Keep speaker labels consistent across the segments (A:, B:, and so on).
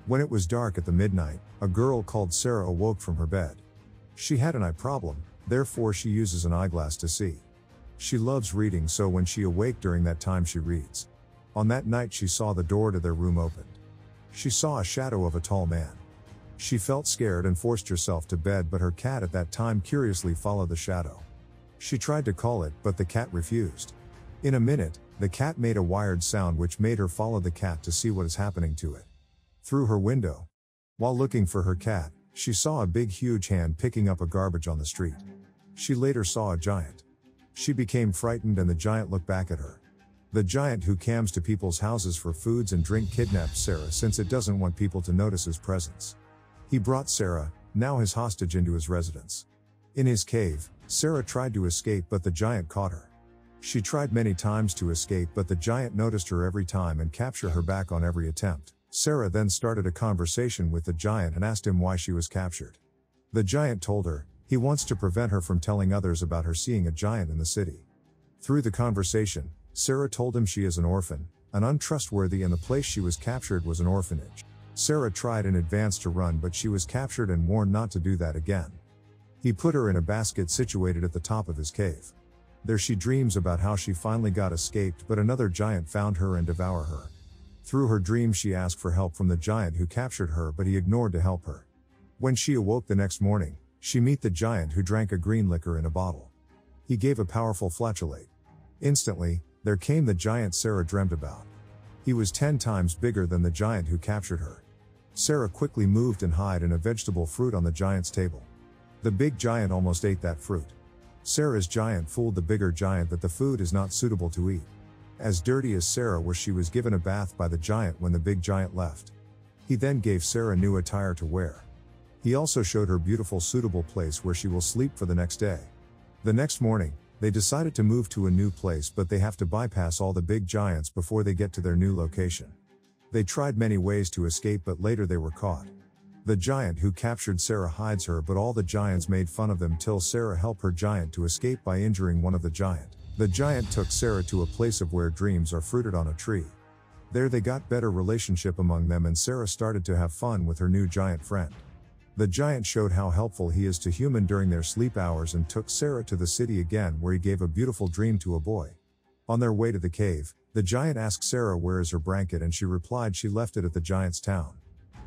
A: When it was dark at the midnight, a girl called Sarah awoke from her bed. She had an eye problem, therefore she uses an eyeglass to see. She loves reading, so when she awake during that time she reads. On that night she saw the door to their room opened. She saw a shadow of a tall man. She felt scared and forced herself to bed, but her cat at that time curiously followed the shadow. She tried to call it, but the cat refused. In a minute, the cat made a wired sound which made her follow the cat to see what is happening to it. Through her window. While looking for her cat, she saw a big huge hand picking up a garbage on the street. She later saw a giant. She became frightened and the giant looked back at her. The giant, who comes to people's houses for foods and drink, kidnaps Sarah since it doesn't want people to notice his presence. He brought Sarah, now his hostage, into his residence. In his cave, Sarah tried to escape, but the giant caught her. She tried many times to escape, but the giant noticed her every time and captured her back on every attempt. Sarah then started a conversation with the giant and asked him why she was captured. The giant told her, he wants to prevent her from telling others about her seeing a giant in the city. Through the conversation, Sarah told him she is an orphan, and untrustworthy, and the place she was captured was an orphanage. Sarah tried in advance to run, but she was captured and warned not to do that again. He put her in a basket situated at the top of his cave. There she dreams about how she finally got escaped, but another giant found her and devoured her. Through her dream she asked for help from the giant who captured her, but he ignored to help her. When she awoke the next morning, she met the giant, who drank a green liquor in a bottle. He gave a powerful flatulate. Instantly, there came the giant Sarah dreamt about. He was 10 times bigger than the giant who captured her. Sarah quickly moved and hid in a vegetable fruit on the giant's table. The big giant almost ate that fruit. Sarah's giant fooled the bigger giant that the food is not suitable to eat. As dirty as Sarah was, she was given a bath by the giant when the big giant left. He then gave Sarah new attire to wear. He also showed her beautiful suitable place where she will sleep for the next day. The next morning, they decided to move to a new place, but they have to bypass all the big giants before they get to their new location. They tried many ways to escape, but later they were caught. The giant who captured Sarah hides her, but all the giants made fun of them till Sarah helped her giant to escape by injuring one of the giant. The giant took Sarah to a place of where dreams are fruited on a tree. There they got better relationship among them, and Sarah started to have fun with her new giant friend. The giant showed how helpful he is to human during their sleep hours and took Sarah to the city again, where he gave a beautiful dream to a boy. On their way to the cave, the giant asked Sarah where is her blanket, and she replied she left it at the giant's town.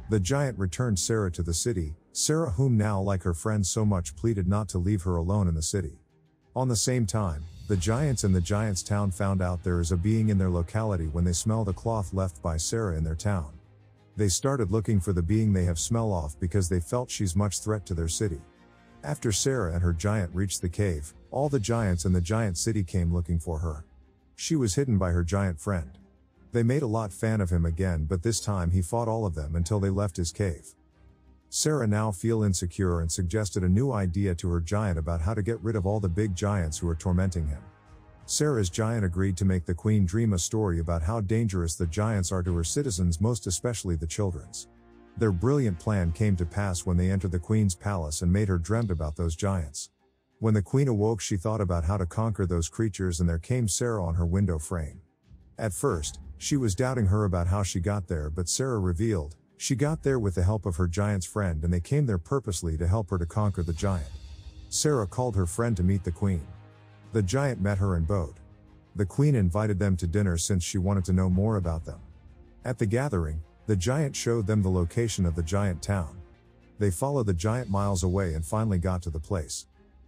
A: The giant returned Sarah to the city. Sarah, whom now like her friend so much, pleaded not to leave her alone in the city. On the same time, the giants in the giant's town found out there is a being in their locality when they smell the cloth left by Sarah in their town. They started looking for the being they have smell off because they felt she's much threat to their city. After Sarah and her giant reached the cave, all the giants in the giant city came looking for her. She was hidden by her giant friend. They made a lot fan of him again, but this time he fought all of them until they left his cave. Sarah now feel insecure and suggested a new idea to her giant about how to get rid of all the big giants who are tormenting him. Sarah's giant agreed to make the queen dream a story about how dangerous the giants are to her citizens, most especially the children's. Their brilliant plan came to pass when they entered the queen's palace and made her dreamt about those giants. When the queen awoke, she thought about how to conquer those creatures, and there came Sarah on her window frame. At first, she was doubting her about how she got there, but Sarah revealed, she got there with the help of her giant's friend, and they came there purposely to help her to conquer the giant. Sarah called her friend to meet the queen. The giant met her and bowed. The queen invited them to dinner since she wanted to know more about them. At the gathering, the giant showed them the location of the giant town. They followed the giant miles away and finally got to the place.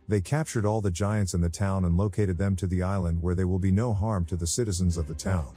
A: They captured all the giants in the town and located them to the island where there will be no harm to the citizens of the town.